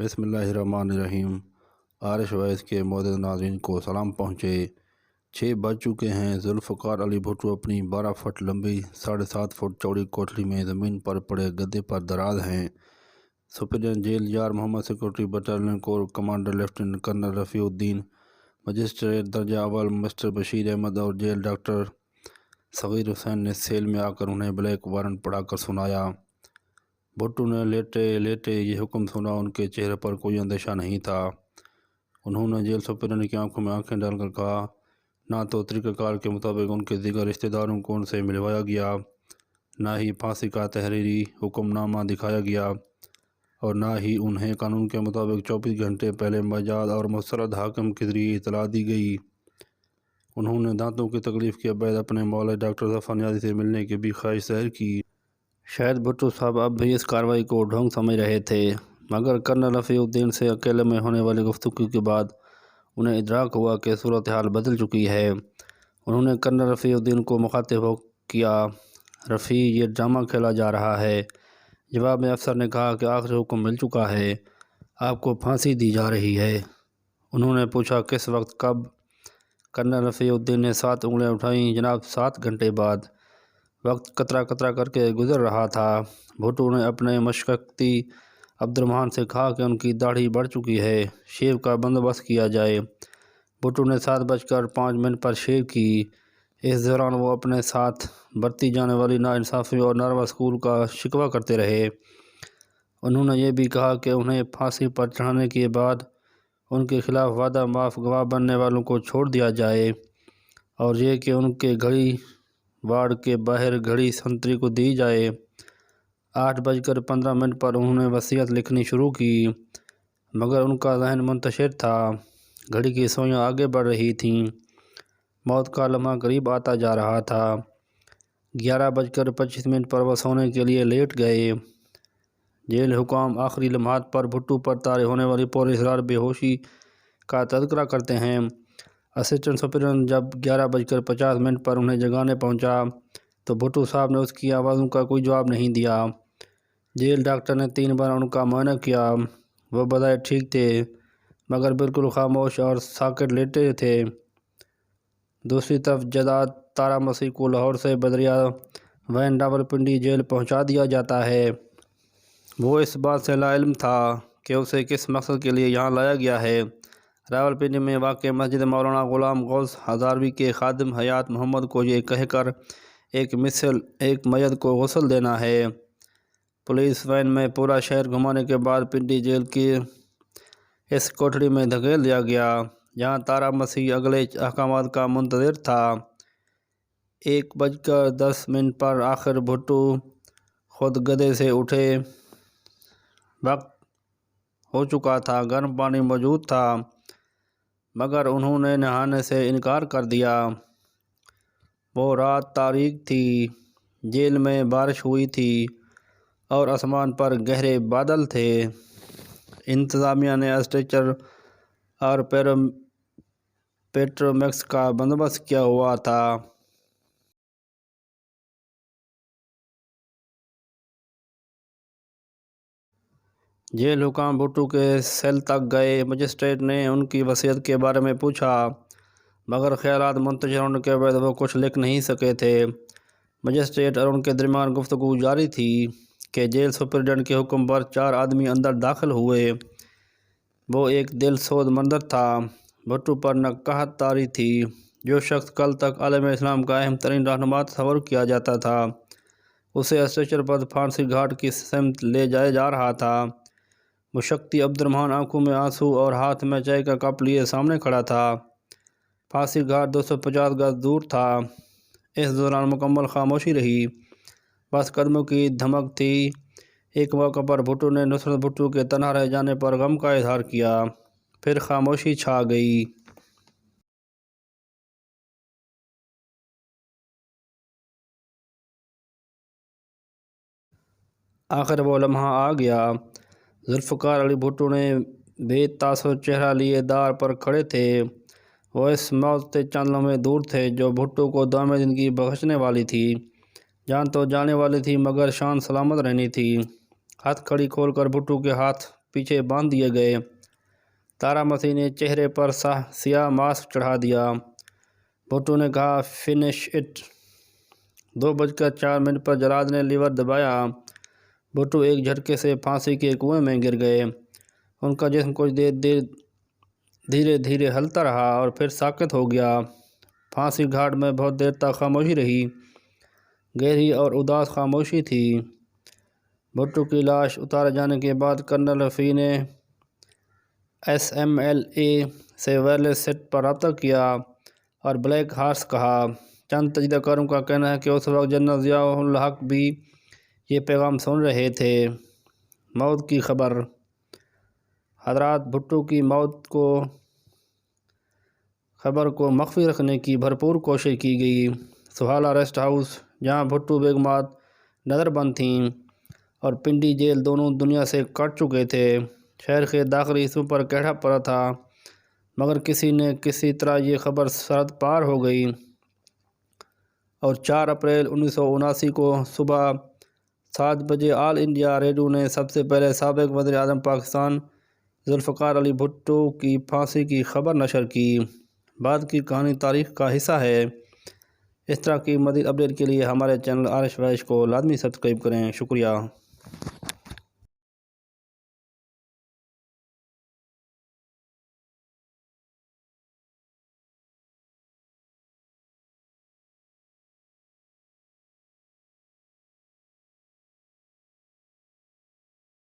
بسم اللہ الرحمن الرحیم۔ عارش وائس کے معزز ناظرین کو سلام پہنچے۔ 6 بج چکے ہیں۔ ذوالفقار علی بھٹو اپنی 12 فٹ لمبی 7.5 فٹ چوڑی کوٹری میں زمین پر پڑے گدے پر دراز ہیں۔ Superintendent jail Yar Muhammad security battalion corps commander lieutenant colonel Rafiuddin, magistrate درجہ اول مسٹر بشیر احمد اور جیل ڈاکٹر صغیر حسین نے سیل میں آ کر انہیں بلیک وارنٹ پڑھا کر سنایا۔ بھٹو نے لیٹے لیٹے یہ حکم سنا۔ ان کے چہرے پر کوئی اندیشہ نہیں تھا۔ انہوں نے جیل سپرڈنٹ کی آنکھوں میں آنکھیں ڈال کر کہا، نہ تو طریقہ کار کے مطابق ان کے دیگر رشتہ داروں کو ان سے ملوایا گیا، نہ ہی پھانسی کا تحریری حکم نامہ دکھایا گیا، اور نہ ہی انہیں قانون کے مطابق 24 گھنٹے پہلے مجاز اور مسترد حاکم کے ذریعے اطلاع دی گئی۔ انہوں نے دانتوں کی تکلیف کے بعد اپنے مولا ڈاکٹر ظفر نیازی سے ملنے کی بھی خواہش ظاہر کی۔ شاید بھٹو صاحب اب بھی اس کارروائی کو ڈھونگ سمجھ رہے تھے، مگر کرنل رفیع الدین سے اکیلے میں ہونے والی گفتگو کے بعد انہیں ادراک ہوا کہ صورتحال بدل چکی ہے۔ انہوں نے کرنل رفیع الدین کو مخاطب ہو کیا، رفیع، یہ ڈرامہ کھیلا جا رہا ہے۔ جواب میں افسر نے کہا کہ آخری حکم مل چکا ہے، آپ کو پھانسی دی جا رہی ہے۔ انہوں نے پوچھا، کس وقت، کب؟ کرنل رفیع الدین نے 7 انگلیاں اٹھائیں۔ جناب، 7 گھنٹے بعد۔ وقت قطرہ قطرہ کر کے گزر رہا تھا۔ بھٹو نے اپنے مشقتی عبد الرحمن سے کہا کہ ان کی داڑھی بڑھ چکی ہے، شیو کا بندوبست کیا جائے۔ بھٹو نے 7:05 پر شیو کی۔ اس دوران وہ اپنے ساتھ برتی جانے والی ناانصافی اور ناروا سلوک کا شکوہ کرتے رہے۔ انہوں نے یہ بھی کہا کہ انہیں پھانسی پر چڑھانے کے بعد ان کے خلاف وعدہ معاف گواہ بننے والوں کو چھوڑ دیا جائے، اور یہ کہ ان کے گھڑی وارڈ کے باہر گھڑی سنتری کو دی جائے۔ 8:15 پر انہوں نے وصیت لکھنی شروع کی، مگر ان کا ذہن منتشر تھا۔ گھڑی کی سوئیاں آگے بڑھ رہی تھیں۔ موت کا لمحہ قریب آتا جا رہا تھا۔ 11:25 پر وہ سونے کے لیے لیٹ گئے۔ جیل حکام آخری لمحات پر بھٹو پر طاری ہونے والی پراسرار بے ہوشی کا تذکرہ کرتے ہیں۔ اسسٹنٹ سپرنٹنڈنٹ جب 11:50 پر انہیں جگانے پہنچا تو بھٹو صاحب نے اس کی آوازوں کا کوئی جواب نہیں دیا۔ جیل ڈاکٹر نے 3 بار ان کا معائنہ کیا۔ وہ بظاہر ٹھیک تھے، مگر بالکل خاموش اور ساکت لیٹے تھے۔ دوسری طرف جناب تارا مسیح کو لاہور سے بدریاہ وین راولپنڈی جیل پہنچا دیا جاتا ہے۔ وہ اس بات سے لاعلم تھا کہ اسے کس مقصد کے لیے یہاں لایا گیا ہے۔ راولپنڈی میں واقع مسجد مولانا غلام غوث ہزاروی کے خادم حیات محمد کو یہ کہہ کر ایک میت کو غسل دینا ہے۔ پولیس وین میں پورا شہر گھمانے کے بعد پنڈی جیل کی اس کوٹڑی میں دھکیل دیا گیا، جہاں تارا مسیح اگلے احکامات کا منتظر تھا۔ 1:10 پر آخر بھٹو خود گدے سے اٹھے۔ وقت ہو چکا تھا، گرم پانی موجود تھا، مگر انہوں نے نہانے سے انکار کر دیا۔ وہ رات تاریک تھی، جیل میں بارش ہوئی تھی اور آسمان پر گہرے بادل تھے۔ انتظامیہ نے اسٹریچر اور پیٹرومیکس کا بندوبست کیا ہوا تھا۔ جیل حکام بھٹو کے سیل تک گئے۔ مجسٹریٹ نے ان کی وصیت کے بارے میں پوچھا، مگر خیالات منتشر ہونے کے بعد وہ کچھ لکھ نہیں سکے تھے۔ مجسٹریٹ اور ان کے درمیان گفتگو جاری تھی کہ جیل سپرنٹنڈنٹ کے حکم پر 4 آدمی اندر داخل ہوئے۔ وہ ایک دل سوز منظر تھا۔ بھٹو پر نقاہت طاری تھی۔ جو شخص کل تک عالم اسلام کا اہم ترین رہنما تصور کیا جاتا تھا، اسے اسٹریچر پر پھانسی گھاٹ کی سمت لے جایا جا رہا تھا۔ مشقتی عبد الرحمن آنکھوں میں آنسو اور ہاتھ میں چائے کا کپ لیے سامنے کھڑا تھا۔ پھانسی گھاٹ 250 گز دور تھا۔ اس دوران مکمل خاموشی رہی، بس قدموں کی دھمک تھی۔ ایک موقع پر بھٹو نے نصرت بھٹو کے تنہا رہ جانے پر غم کا اظہار کیا، پھر خاموشی چھا گئی۔ آخر وہ لمحہ آ گیا۔ ذوالفقار علی بھٹو نے بے تاثر چہرہ لیے دار پر کھڑے تھے۔ وہ اس موت سے چند لمحے دور تھے جو بھٹو کو دام زندگی بخشنے والی تھی۔ جان تو جانے والی تھی، مگر شان سلامت رہنی تھی۔ ہتھ کڑی کھول کر بھٹو کے ہاتھ پیچھے باندھ دیے گئے۔ طاہرہ مسیح نے چہرے پر سیاہ ماسک چڑھا دیا۔ بھٹو نے کہا فنش اٹ۔ 2:04 پر جلاد نے لیور دبایا۔ بھٹو ایک جھٹکے سے پھانسی کے کنویں میں گر گئے۔ ان کا جسم کچھ دیر دھیرے دھیرے ہلتا رہا اور پھر ساکت ہو گیا۔ پھانسی گھاٹ میں بہت دیر تک خاموشی رہی، گہری اور اداس خاموشی تھی۔ بھٹو کی لاش اتارے جانے کے بعد کرنل رفیع نے SMLA سے وائرلیس سیٹ پر رابطہ کیا اور بلیک ہارس کہا۔ چند تجزیہ کاروں کا کہنا ہے کہ اس وقت جنرل ضیاء الحق بھی یہ پیغام سن رہے تھے۔ موت کی خبر۔ حضرات، بھٹو کی موت خبر کو مخفی رکھنے کی بھرپور کوشش کی گئی۔ سہالہ ریسٹ ہاؤس، جہاں بھٹو بیگمات نظر بند تھیں، اور پنڈی جیل دونوں دنیا سے کٹ چکے تھے۔ شہر کے داخلی حصوں پر کہرا پڑا تھا، مگر کسی طرح یہ خبر سرحد پار ہو گئی اور 4 اپریل 1979 کو صبح 7 بجے آل انڈیا ریڈیو نے سب سے پہلے سابق وزیر اعظم پاکستان ذوالفقار علی بھٹو کی پھانسی کی خبر نشر کی۔ بعد کی کہانی تاریخ کا حصہ ہے۔ اس طرح کی مزید اپڈیٹ کے لیے ہمارے چینل آرش وائس کو لازمی سبسکرائب کریں۔ شکریہ۔